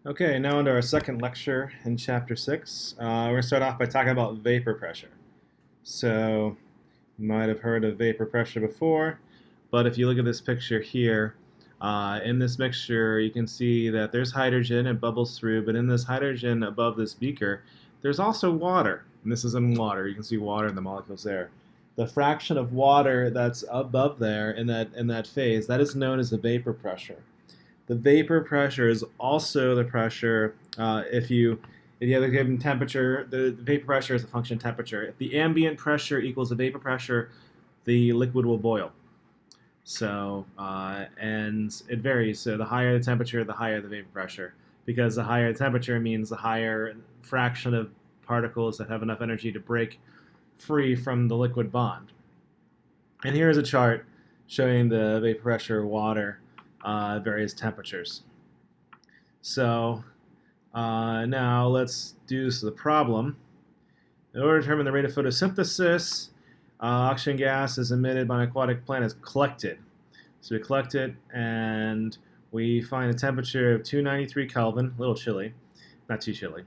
Okay, now into our second lecture in Chapter 6. We're going to start off by talking about vapor pressure. So, you might have heard of vapor pressure before, but if you look at this picture here, in this mixture you can see that there's hydrogen, it bubbles through, but in this hydrogen above this beaker, there's also water. And this is in water. You can see water in the molecules there. The fraction of water that's above there in that phase, that is known as the vapor pressure. The vapor pressure is also the pressure if you have a given temperature. The vapor pressure is a function of temperature. If the ambient pressure equals the vapor pressure, the liquid will boil. So and it varies. So the higher the temperature, the higher the vapor pressure, because the higher the temperature means the higher fraction of particles that have enough energy to break free from the liquid bond. And here's a chart showing the vapor pressure of water at various temperatures. So now let's do the problem. In order to determine the rate of photosynthesis, oxygen gas is emitted by an aquatic plant is collected. So we collect it and we find a temperature of 293 Kelvin, a little chilly, not too chilly,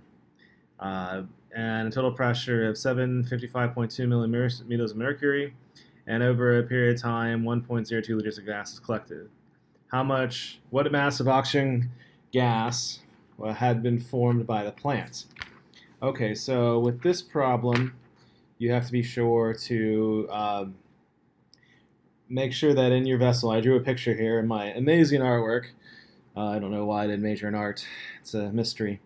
and a total pressure of 755.2 millimeters of mercury, and over a period of time 1.02 liters of gas is collected. What mass of oxygen gas had been formed by the plant? Okay, so with this problem, you have to be sure to make sure that in your vessel, I drew a picture here in my amazing artwork. I don't know why I didn't major in art. It's a mystery.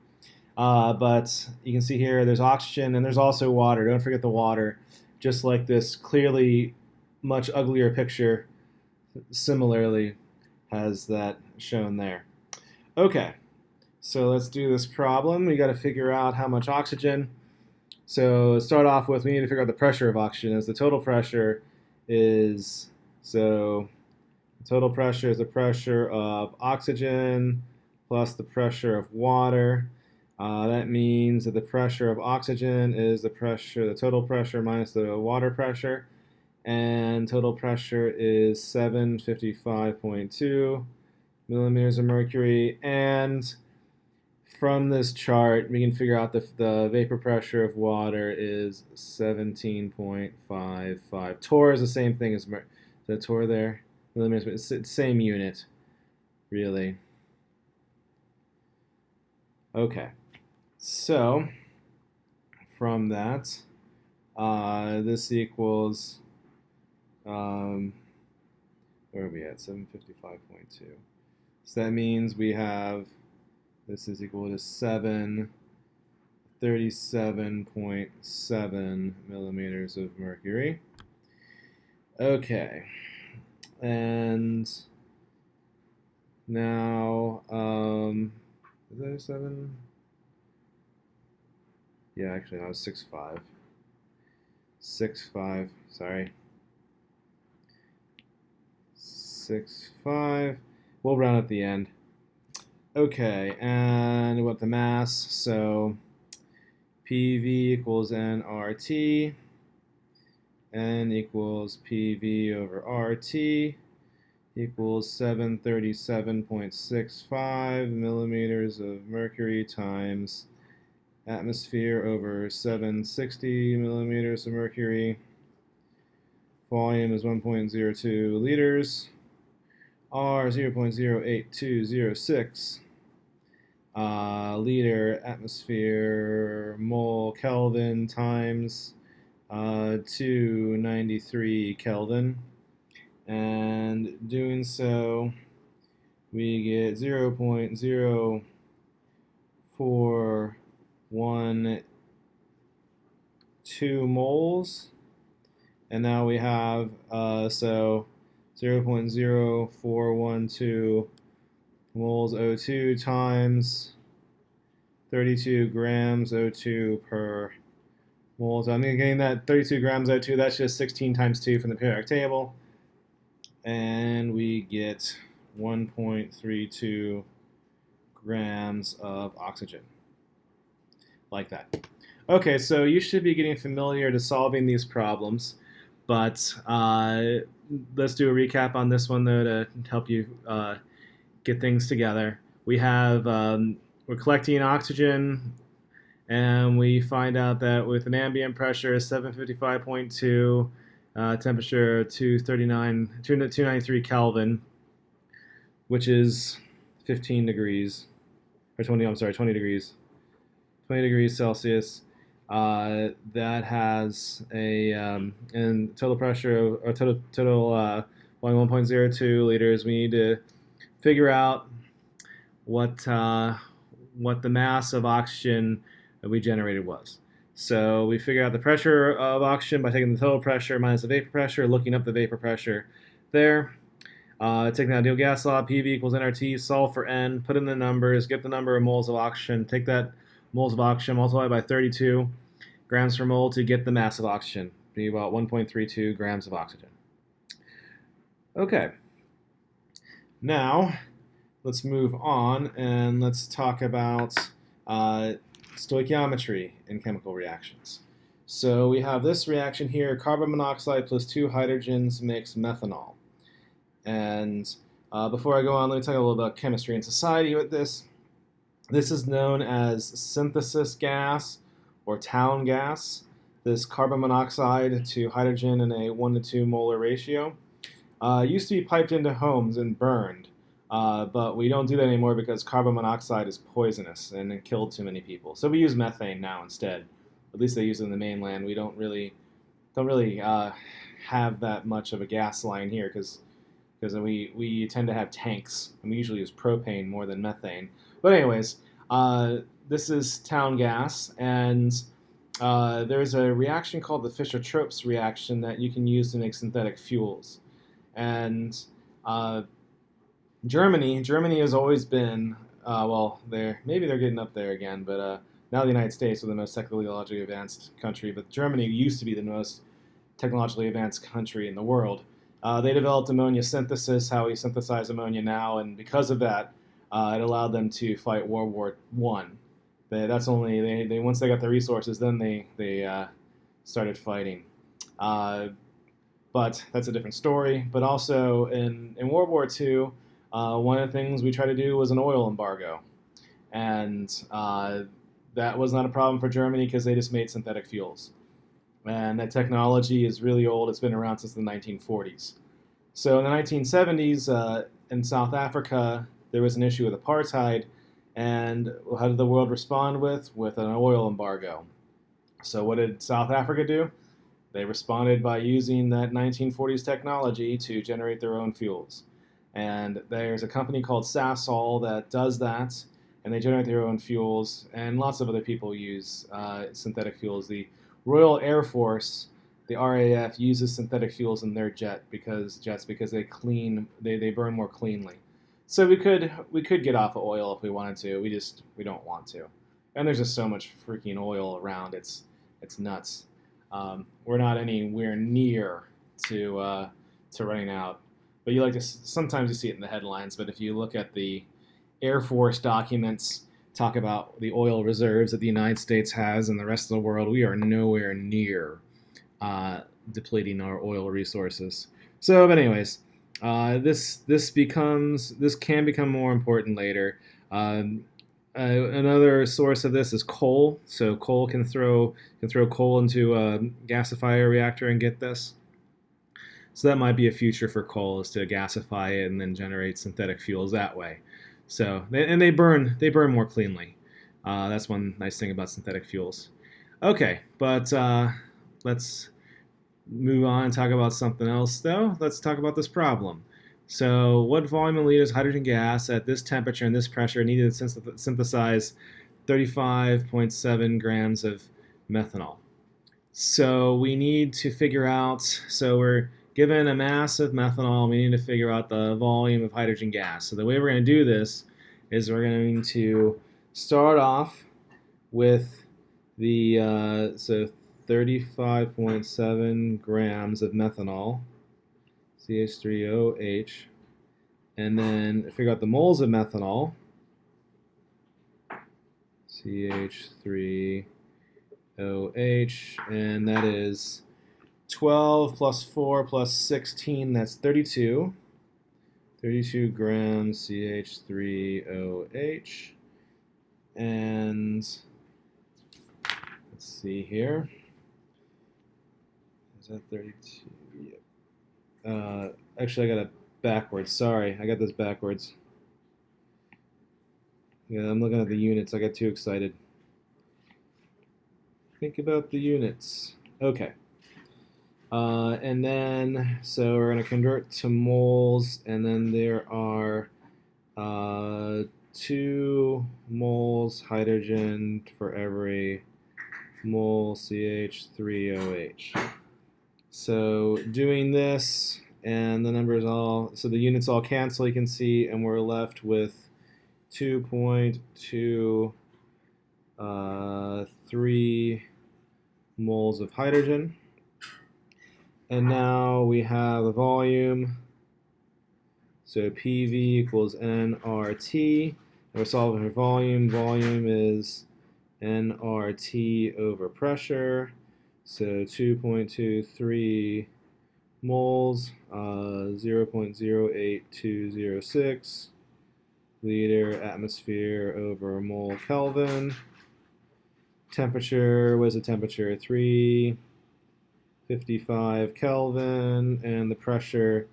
But you can see here there's oxygen and there's also water. Don't forget the water. Just like this clearly much uglier picture similarly has that shown there. Okay, so let's do this problem. We got to figure out how much oxygen. So start off with, we need to figure out the pressure of oxygen, as the total pressure is, so the total pressure is the pressure of oxygen plus the pressure of water. That means that the pressure of oxygen is the total pressure minus the water pressure, and total pressure is 755.2 millimeters of mercury. And from this chart, we can figure out the vapor pressure of water is 17.55. Torr is the same thing as the torr there, millimeters, but it's the same unit, really. Okay, so from that, this equals, where are we at? 755.2. So that means we have, this is equal to 737.7 millimeters of mercury. Okay, and now, is that a 7? Yeah, actually, no, it's 6.5. 6.5, sorry. 6.5. We'll round at the end. Okay, and what the mass? So PV equals nRT. N equals PV over RT equals 737.65 millimeters of mercury times atmosphere over 760 millimeters of mercury. Volume is 1.02 liters. R 0.08206 liter atmosphere mole Kelvin times 293 Kelvin, and doing so we get 0.0412 moles, and now we have 0.0412 moles O2 times 32 grams O2 per mole. So I'm getting that 32 grams O2, that's just 16 times 2 from the periodic table. And we get 1.32 grams of oxygen. Like that. Okay, so you should be getting familiar to solving these problems, but let's do a recap on this one though to help you get things together. We're we're collecting oxygen, and we find out that with an ambient pressure of 755.2, temperature 293 Kelvin, which is 15 degrees, or 20, I'm sorry, 20 degrees. 20 degrees Celsius. That has a and total pressure or total volume 1.02 liters. We need to figure out what the mass of oxygen that we generated was. So we figure out the pressure of oxygen by taking the total pressure minus the vapor pressure, looking up the vapor pressure there. Taking the ideal gas law, PV equals nRT, solve for N, put in the numbers, get the number of moles of oxygen, take that moles of oxygen, multiply by 32 grams per mole to get the mass of oxygen, be about 1.32 grams of oxygen. Okay, now let's move on and let's talk about stoichiometry in chemical reactions. So we have this reaction here, carbon monoxide plus 2 hydrogens makes methanol. And before I go on, let me talk a little about chemistry and society with this. This is known as synthesis gas or town gas. This carbon monoxide to hydrogen in a 1:2 molar ratio used to be piped into homes and burned, but we don't do that anymore because carbon monoxide is poisonous and it killed too many people. So we use methane now instead. At least they use it in the mainland. We don't really have that much of a gas line here because we tend to have tanks, and we usually use propane more than methane. But anyways, this is town gas, and there's a reaction called the Fischer-Tropsch reaction that you can use to make synthetic fuels. And Germany has always been, maybe they're getting up there again, but now the United States are the most technologically advanced country, but Germany used to be the most technologically advanced country in the world. They developed ammonia synthesis, how we synthesize ammonia now, and because of that, it allowed them to fight World War I. That's only they once they got the resources, then they started fighting. But that's a different story. But also in World War II, one of the things we tried to do was an oil embargo, and that was not a problem for Germany because they just made synthetic fuels. And that technology is really old. It's been around since the 1940s. So in the 1970s, in South Africa, there was an issue with apartheid. And how did the world respond with? With an oil embargo. So what did South Africa do? They responded by using that 1940s technology to generate their own fuels. And there's a company called Sasol that does that, and they generate their own fuels. And lots of other people use synthetic fuels. The Royal Air Force, the RAF, uses synthetic fuels in their jets because they burn more cleanly. So we could get off of oil if we wanted to. We don't want to. And there's just so much freaking oil around. It's nuts. We're not anywhere near to running out. But sometimes you see it in the headlines. But if you look at the Air Force documents, talk about the oil reserves that the United States has and the rest of the world, we are nowhere near depleting our oil resources. So, but anyways, this can become more important later. Another source of this is coal. So coal can throw coal into a gasifier reactor and get this. So that might be a future for coal, is to gasify it and then generate synthetic fuels that way. So they burn more cleanly. That's one nice thing about synthetic fuels. Okay, but let's move on and talk about something else, though. Let's talk about this problem. So what volume in liters hydrogen gas at this temperature and this pressure needed to synthesize 35.7 grams of methanol? So we need to figure out, so we're given a mass of methanol, we need to figure out the volume of hydrogen gas. So the way we're going to do this is we're going to start off with the 35.7 grams of methanol, CH3OH, and then figure out the moles of methanol, CH3OH, and that is 12 plus 4 plus 16, that's 32. 32 grams CH3OH. And let's see here. Is that 32? Yeah. Actually, I got it backwards. Sorry, I got this backwards. Yeah, I'm looking at the units. I got too excited. Think about the units. Okay. And then, so we're going to convert to moles, and then there are 2 moles hydrogen for every mole CH3OH. So doing this, and the numbers all, so the units all cancel, you can see, and we're left with 2.23 moles of hydrogen. And now we have a volume. So PV equals nRT. We're solving for volume. Volume is nRT over pressure. So 2.23 moles, 0.08206 liter atmosphere over mole Kelvin. Temperature, what is the temperature? 355 Kelvin, and the pressure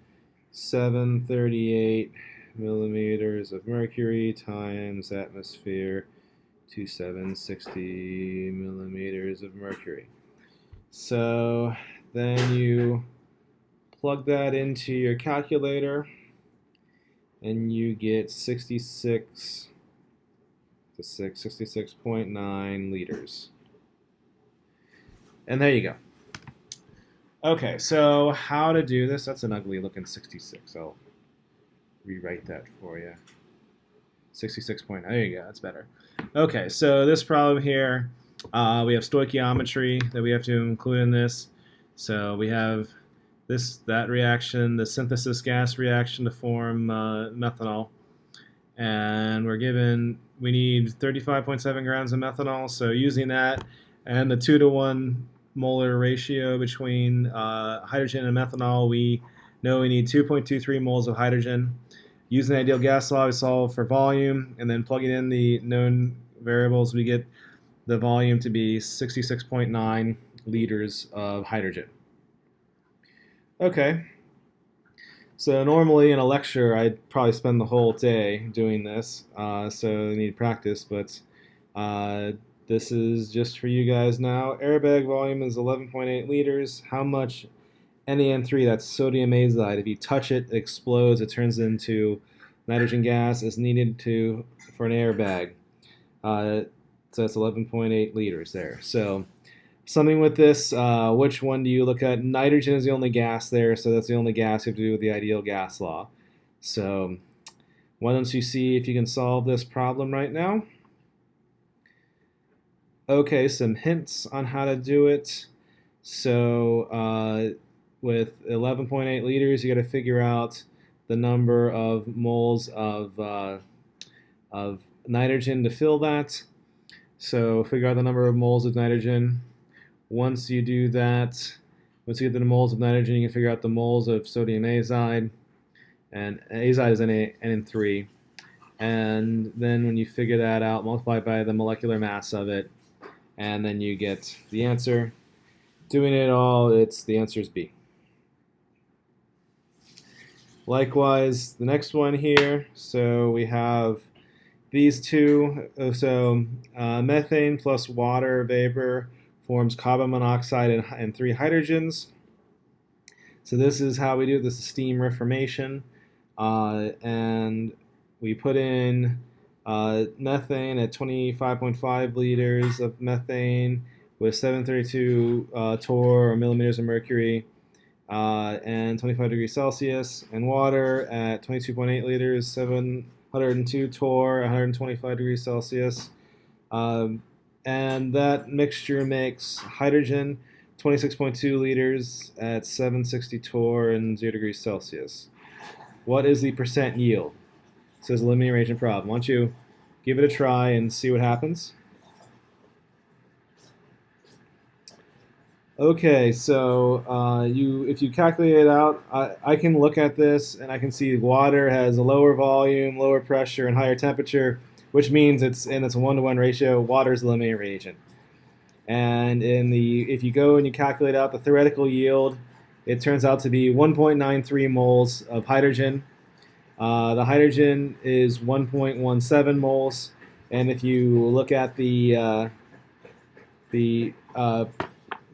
738 millimeters of mercury times atmosphere 2760 millimeters of mercury. So then you plug that into your calculator and you get 66.9 liters. And there you go. Okay, so how to do this? That's an ugly looking 66. I'll rewrite that for you. 66.9. There you go. That's better. Okay, so this problem here, we have stoichiometry that we have to include in this. So we have that reaction, the synthesis gas reaction to form methanol. And we need 35.7 grams of methanol. So using that and the 2-to-1 molar ratio between hydrogen and methanol, we know we need 2.23 moles of hydrogen. Using the ideal gas law, we solve for volume, and then plugging in the known variables, we get the volume to be 66.9 liters of hydrogen. Okay, so normally in a lecture, I'd probably spend the whole day doing this, so I need practice, but this is just for you guys now. Airbag volume is 11.8 liters. How much NaN3, that's sodium azide, if you touch it, it explodes, it turns into nitrogen gas, is needed for an airbag. So that's 11.8 liters there. So something with this, which one do you look at? Nitrogen is the only gas there, so that's the only gas you have to do with the ideal gas law. So why don't you see if you can solve this problem right now? Okay, some hints on how to do it. So with 11.8 liters, you got to figure out the number of moles of nitrogen to fill that. So figure out the number of moles of nitrogen. Once you do that, once you get the moles of nitrogen, you can figure out the moles of sodium azide. And azide is NaN3. And then when you figure that out, multiply by the molecular mass of it, and then you get the answer. Doing it all, the answer is B. Likewise, the next one here, so we have these two. So methane plus water vapor forms carbon monoxide and 3 hydrogens. So this is how we do it. This is steam reformation. And we put in methane at 25.5 liters of methane with 732 torr or millimeters of mercury and 25 degrees Celsius, and water at 22.8 liters, 702 torr, 125 degrees Celsius. And that mixture makes hydrogen 26.2 liters at 760 torr and 0 degrees Celsius. What is the percent yield? It says eliminate reagent problem. Why don't you give it a try and see what happens? Okay, so if you calculate it out, I can look at this and I can see water has a lower volume, lower pressure, and higher temperature. which means it's a 1-to-1 ratio. Water is the limiting reagent. And if you go and you calculate out the theoretical yield, it turns out to be 1.93 moles of hydrogen. The hydrogen is 1.17 moles, and if you look at the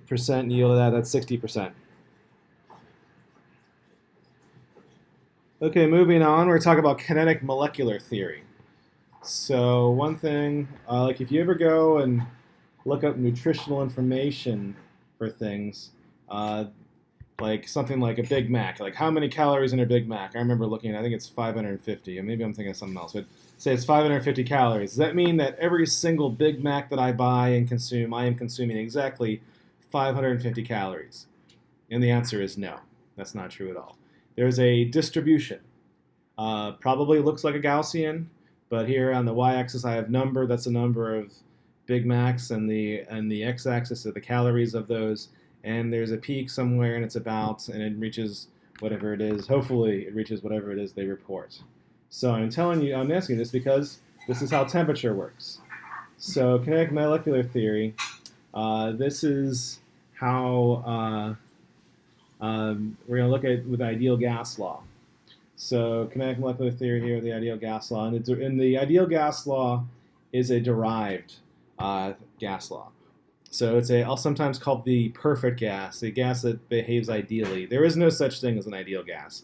percent yield of that, that's 60%. Okay, moving on, we're talking about kinetic molecular theory. So one thing, like if you ever go and look up nutritional information for things, like something like a Big Mac, like how many calories in a Big Mac? I remember looking, I think it's 550, or maybe I'm thinking of something else, but say it's 550 calories. Does that mean that every single Big Mac that I buy and consume, I am consuming exactly 550 calories? And the answer is no. That's not true at all. There's a distribution. Probably looks like a Gaussian, but here on the y-axis I have number. That's the number of Big Macs, and the x-axis are the calories of those. And there's a peak somewhere, and it reaches whatever it is. Hopefully, it reaches whatever it is they report. So I'm asking this because this is how temperature works. So kinetic molecular theory. This is how we're going to look at with the ideal gas law. So kinetic molecular theory here, the ideal gas law, and the ideal gas law is a derived gas law. So I'll sometimes call it the perfect gas, the gas that behaves ideally. There is no such thing as an ideal gas.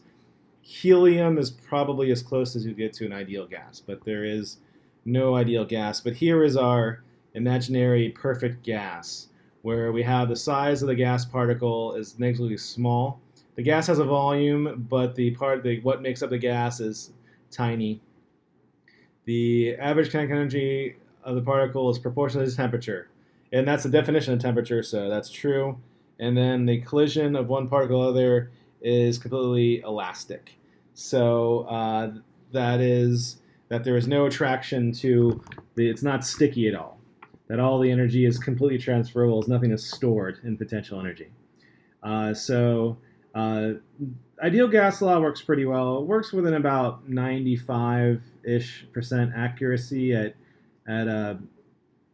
Helium is probably as close as you get to an ideal gas, but there is no ideal gas. But here is our imaginary perfect gas, where we have the size of the gas particle is negligibly small. The gas has a volume, but what makes up the gas is tiny. The average kinetic energy of the particle is proportional to its temperature. And that's the definition of temperature, so that's true. And then the collision of one particle with the other is completely elastic. So that is that there is no attraction to it's not sticky at all. That all the energy is completely transferable, as nothing is stored in potential energy. Ideal gas law works pretty well. It works within about 95-ish% accuracy at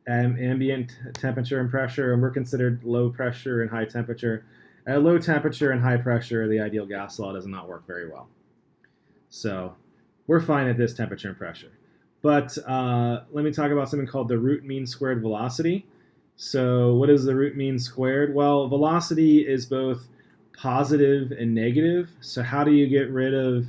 ambient temperature and pressure, and we're considered low pressure and high temperature. At low temperature and high pressure, the ideal gas law does not work very well. So we're fine at this temperature and pressure. But let me talk about something called the root mean squared velocity. So what is the root mean squared? Well, velocity is both positive and negative. So how do you get rid of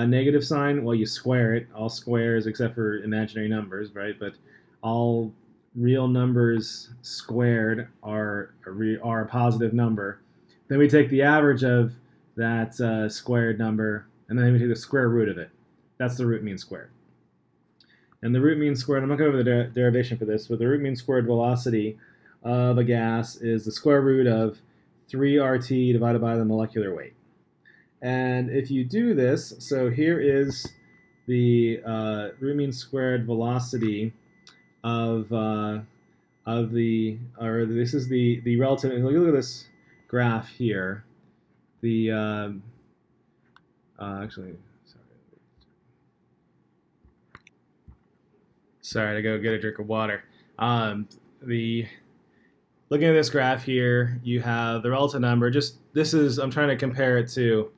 negative sign? Well, you square it. All squares except for imaginary numbers, right? But all real numbers squared are a positive number. Then we take the average of that squared number, and then we take the square root of it. That's the root mean squared. And the root mean squared, I'm not going to go over the derivation for this, but the root mean squared velocity of a gas is the square root of 3RT divided by the molecular weight. And if you do this, so here is the root mean squared velocity of this is the relative. And look at this graph here. The sorry to go get a drink of water. Looking at this graph here, you have the relative number. I'm trying to compare it to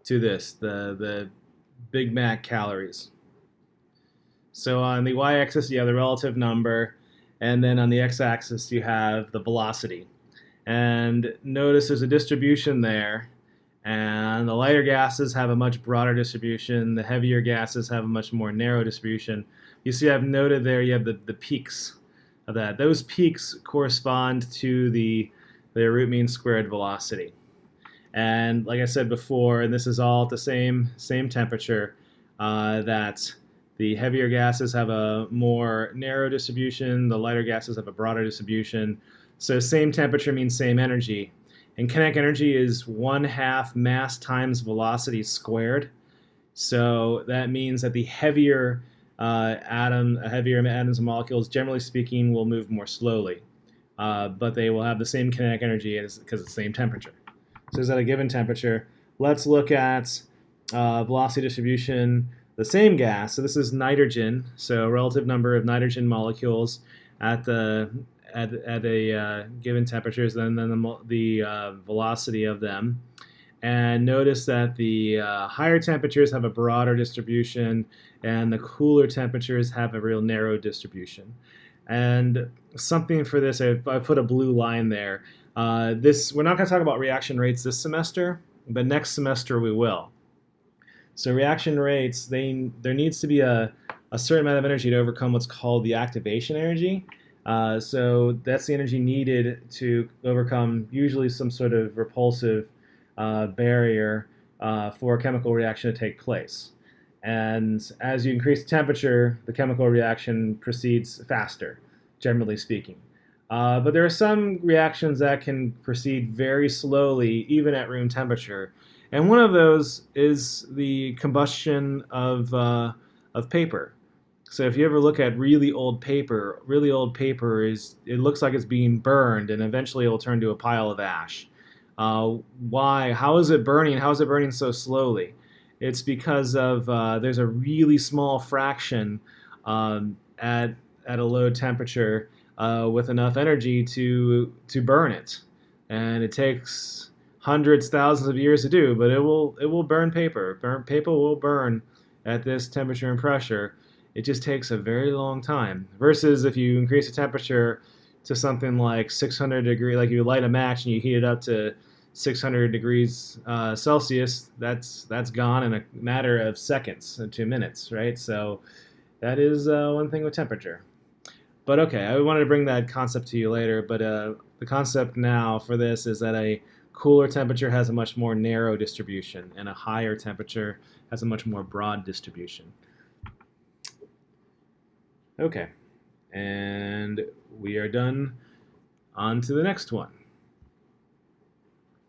this, the Big Mac calories. So on the y-axis, you have the relative number, and then on the x-axis, you have the velocity. And notice there's a distribution there, and the lighter gases have a much broader distribution. The heavier gases have a much more narrow distribution. You see I've noted there you have the peaks of that. Those peaks correspond to the root mean squared velocity. And like I said before, and this is all at the same temperature, that the heavier gases have a more narrow distribution, the lighter gases have a broader distribution. So same temperature means same energy. And kinetic energy is 1/2 mass times velocity squared. So that means that the heavier atoms and molecules, generally speaking, will move more slowly. But they will have the same kinetic energy because it's the same temperature. So is at a given temperature. Let's look at velocity distribution. the same gas. So this is nitrogen. So relative number of nitrogen molecules at the at a given temperatures, and then the velocity of them. And notice that the higher temperatures have a broader distribution, and the cooler temperatures have a real narrow distribution. And something for this, I put a blue line there. We're not going to talk about reaction rates this semester, but next semester we will. So reaction rates, there needs to be a certain amount of energy to overcome what's called the activation energy. So that's the energy needed to overcome usually some sort of repulsive barrier for a chemical reaction to take place. And as you increase the temperature, the chemical reaction proceeds faster, generally speaking. But there are some reactions that can proceed very slowly, even at room temperature. And one of those is the combustion of paper. So if you ever look at really old paper it looks like it's being burned, and eventually it will turn to a pile of ash. Why? How is it burning? How is it burning so slowly? It's because of there's a really small fraction at a low temperature with enough energy to burn it, and it takes hundreds, thousands of years to do, but it will burn paper. Paper will burn at this temperature and pressure. It just takes a very long time. Versus if you increase the temperature to something like 600 degrees, like you light a match and you heat it up to 600 degrees Celsius, that's gone in a matter of seconds to minutes, right? So that is one thing with temperature. But okay, I wanted to bring that concept to you later, but the concept now for this is that a cooler temperature has a much more narrow distribution, and a higher temperature has a much more broad distribution. Okay, and we are done. On to the next one.